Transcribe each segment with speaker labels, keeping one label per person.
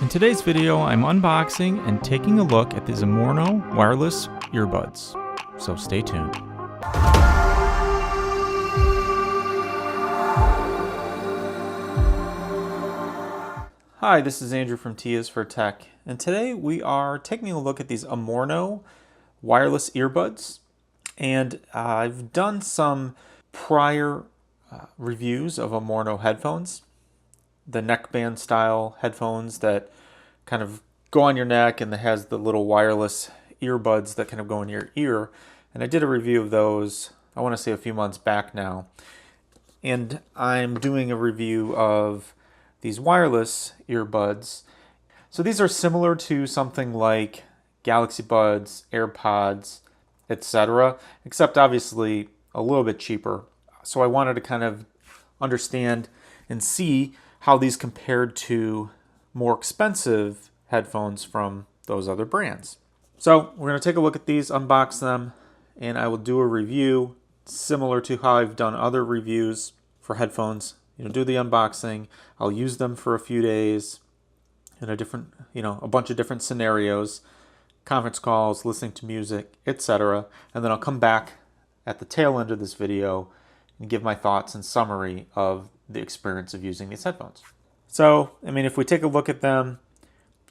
Speaker 1: In today's video, I'm unboxing and taking a look at these Amorno Wireless Earbuds, so stay tuned. Hi, this is Andrew from T is for Tech, and today we are taking a look at these Amorno Wireless Earbuds, and I've done some prior reviews of Amorno headphones, the neckband style headphones that kind of go on your neck and that has the little wireless earbuds that kind of go in your ear. And I did a review of those, I want to say a few months back now. And I'm doing a review of these wireless earbuds. So these are similar to something like Galaxy Buds, AirPods, etc., except obviously a little bit cheaper. So I wanted to kind of understand and see how these compared to more expensive headphones from those other brands. So we're going to take a look at these, unbox them, and I will do a review similar to how I've done other reviews for headphones. Do the unboxing. I'll use them for a few days in a bunch of different scenarios, conference calls, listening to music, etc. And then I'll come back at the tail end of this video and give my thoughts and summary of the experience of using these headphones. So, if we take a look at them,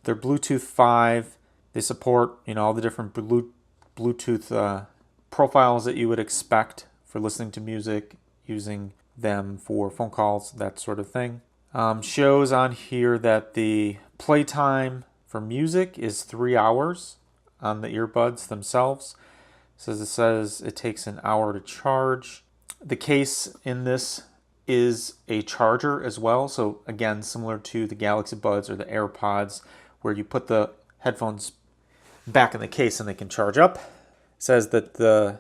Speaker 1: they're Bluetooth 5. They support, all the different Bluetooth profiles that you would expect for listening to music, using them for phone calls, that sort of thing. Shows on here that the playtime for music is 3 hours on the earbuds themselves. It says it takes an hour to charge. The case in this is a charger as well. So again, similar to the Galaxy Buds or the AirPods, where you put the headphones back in the case and they can charge up. It says that the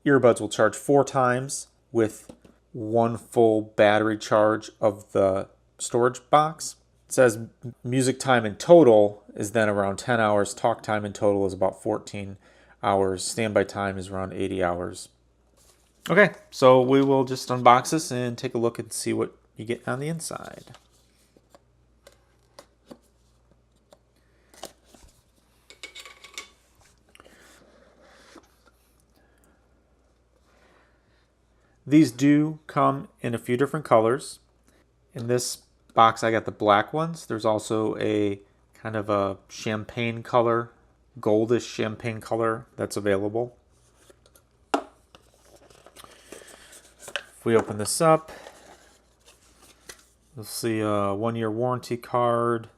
Speaker 1: earbuds will charge 4 times with 1 full battery charge of the storage box. It says music time in total is then around 10 hours. Talk time in total is about 14 hours. Standby time is around 80 hours. Okay, so we will just unbox this and take a look and see what you get on the inside. These do come in a few different colors. In this box I got the black ones. There's also a kind of a champagne color, goldish champagne color that's available. If we open this up, you'll see a 1-year warranty card.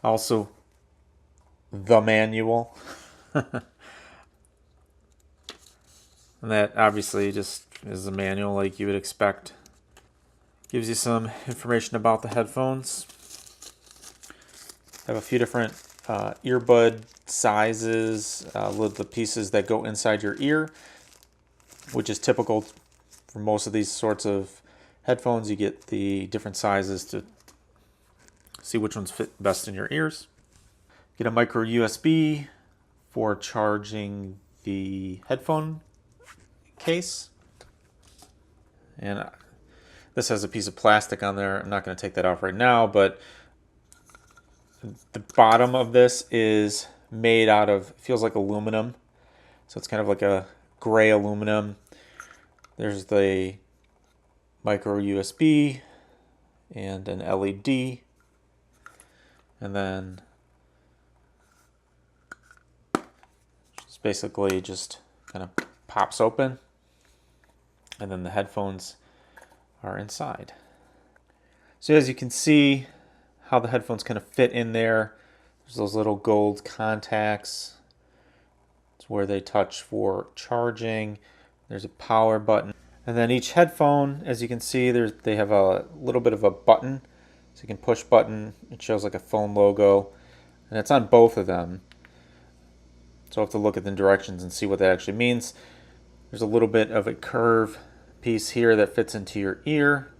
Speaker 1: Also, the manual. And that obviously just is a manual like you would expect. Gives you some information about the headphones. I have a few different earbud sizes, with the pieces that go inside your ear, which is typical for most of these sorts of headphones. You get the different sizes to see which ones fit best in your ears. Get a micro USB for charging the headphone case. And this has a piece of plastic on there. I'm not going to take that off right now, but the bottom of this is made out of, feels like aluminum. So it's kind of like a gray aluminum. There's the micro USB and an LED. And then it's basically just kind of pops open. And then the headphones are inside. So as you can see, how the headphones kind of fit in there. There's those little gold contacts. It's where they touch for charging. There's a power button. And then each headphone, as you can see, they have a little bit of a button. So you can push button. It shows like a phone logo. And it's on both of them. So I have to look at the directions and see what that actually means. There's a little bit of a curve piece here that fits into your ear.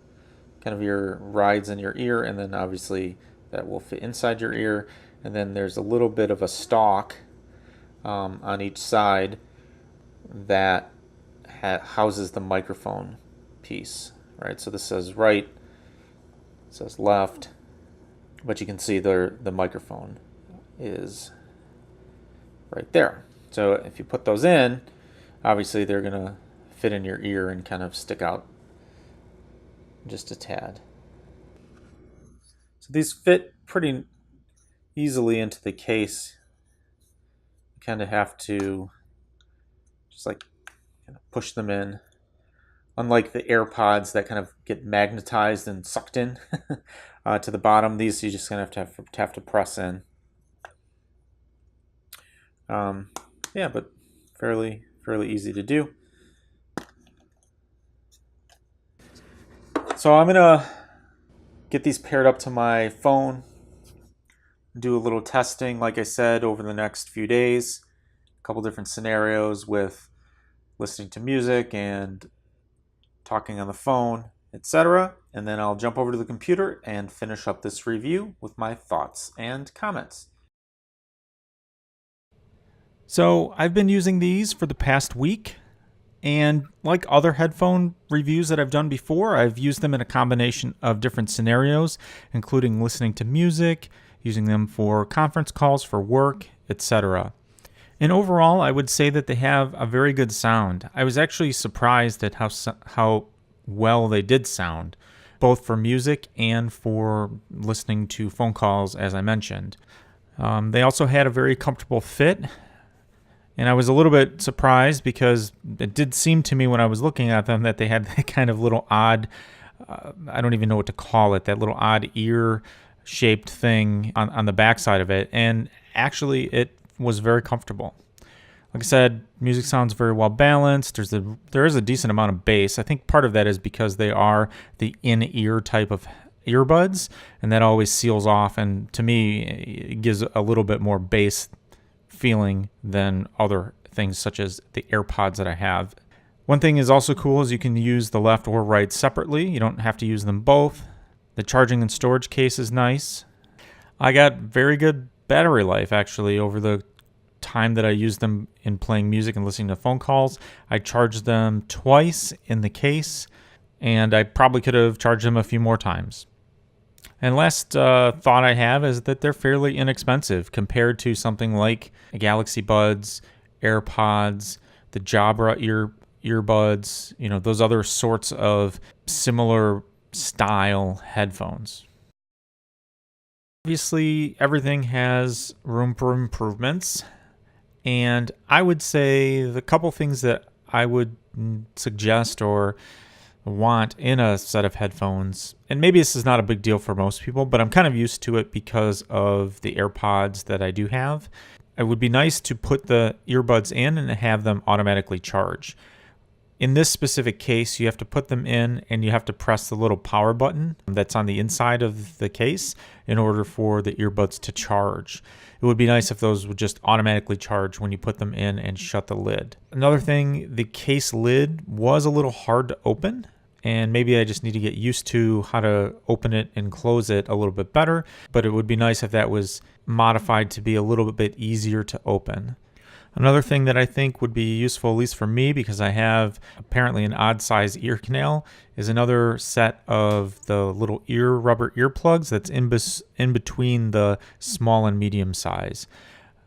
Speaker 1: Kind of your rides in your ear, and then obviously that will fit inside your ear. And then there's a little bit of a stalk on each side that houses the microphone piece, right? So this says right, it says left, but you can see the microphone is right there. So if you put those in, obviously they're going to fit in your ear and kind of stick out just a tad. So these fit pretty easily into the case. You kind of have to just like kind of push them in. Unlike the AirPods that kind of get magnetized and sucked in to the bottom, these you just kind of have to press in. Yeah, but fairly easy to do. So I'm gonna get these paired up to my phone, do a little testing, like I said, over the next few days. A couple different scenarios with listening to music and talking on the phone, etc. And then I'll jump over to the computer and finish up this review with my thoughts and comments.
Speaker 2: So I've been using these for the past week, and like other headphone reviews that I've done before, I've used them in a combination of different scenarios, including listening to music, using them for conference calls, for work, etc. And overall, I would say that they have a very good sound. I was actually surprised at how well they did sound, both for music and for listening to phone calls, as I mentioned. They also had a very comfortable fit. And I was a little bit surprised because it did seem to me when I was looking at them that they had that kind of little odd, I don't even know what to call it, that little odd ear-shaped thing on the backside of it. And actually, it was very comfortable. Like I said, music sounds very well balanced. There is a decent amount of bass. I think part of that is because they are the in-ear type of earbuds, and that always seals off. And to me, it gives a little bit more bass feeling than other things such as the AirPods that I have. One thing is also cool is you can use the left or right separately. You don't have to use them both. The charging and storage case is nice. I got very good battery life actually over the time that I used them in playing music and listening to phone calls. I charged them twice in the case, and I probably could have charged them a few more times. And last thought I have is that they're fairly inexpensive compared to something like Galaxy Buds, AirPods, the Jabra earbuds, those other sorts of similar style headphones. Obviously, everything has room for improvements, and I would say the couple things that I would suggest or want in a set of headphones, and maybe this is not a big deal for most people, but I'm kind of used to it because of the AirPods that I do have. It would be nice to put the earbuds in and have them automatically charge. In this specific case, you have to put them in and you have to press the little power button that's on the inside of the case in order for the earbuds to charge. It would be nice if those would just automatically charge when you put them in and shut the lid. Another thing, the case lid was a little hard to open, and maybe I just need to get used to how to open it and close it a little bit better, but it would be nice if that was modified to be a little bit easier to open. Another thing that I think would be useful, at least for me, because I have apparently an odd size ear canal, is another set of the little rubber earplugs that's in between the small and medium size.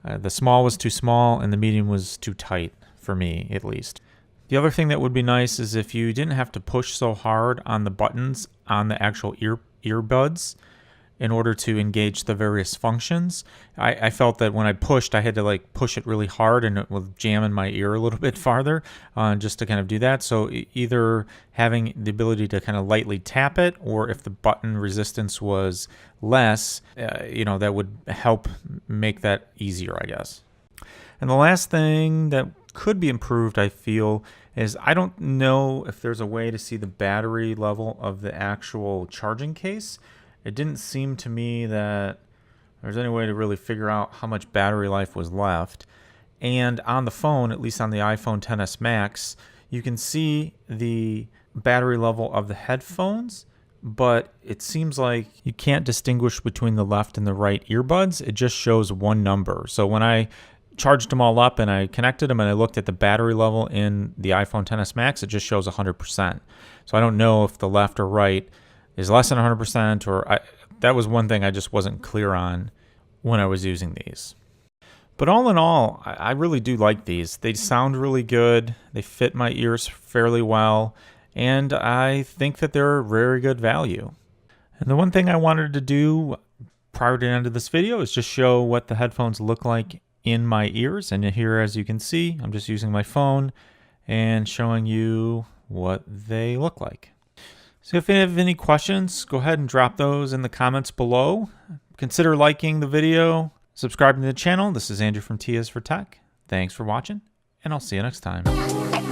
Speaker 2: The small was too small and the medium was too tight, for me at least. The other thing that would be nice is if you didn't have to push so hard on the buttons on the actual earbuds in order to engage the various functions. I felt that when I pushed, I had to push it really hard and it would jam in my ear a little bit farther just to kind of do that. So either having the ability to kind of lightly tap it, or if the button resistance was less, that would help make that easier, I guess. And the last thing that could be improved, I feel, is I don't know if there's a way to see the battery level of the actual charging case. It didn't seem to me that there's any way to really figure out how much battery life was left. And on the phone, at least on the iPhone XS Max, you can see the battery level of the headphones, but it seems like you can't distinguish between the left and the right earbuds. It just shows one number. So when I charged them all up and I connected them and I looked at the battery level in the iPhone XS Max, it just shows 100%. So I don't know if the left or right is less than 100%, or that was one thing I just wasn't clear on when I was using these. But all in all, I really do like these. They sound really good. They fit my ears fairly well. And I think that they're very good value. And the one thing I wanted to do prior to the end of this video is just show what the headphones look like in my ears. And here, as you can see, I'm just using my phone and showing you what they look like. So if you have any questions, go ahead and drop those in the comments below. Consider liking the video, subscribing to the channel. This is Andrew from T is for Tech. Thanks for watching, and I'll see you next time.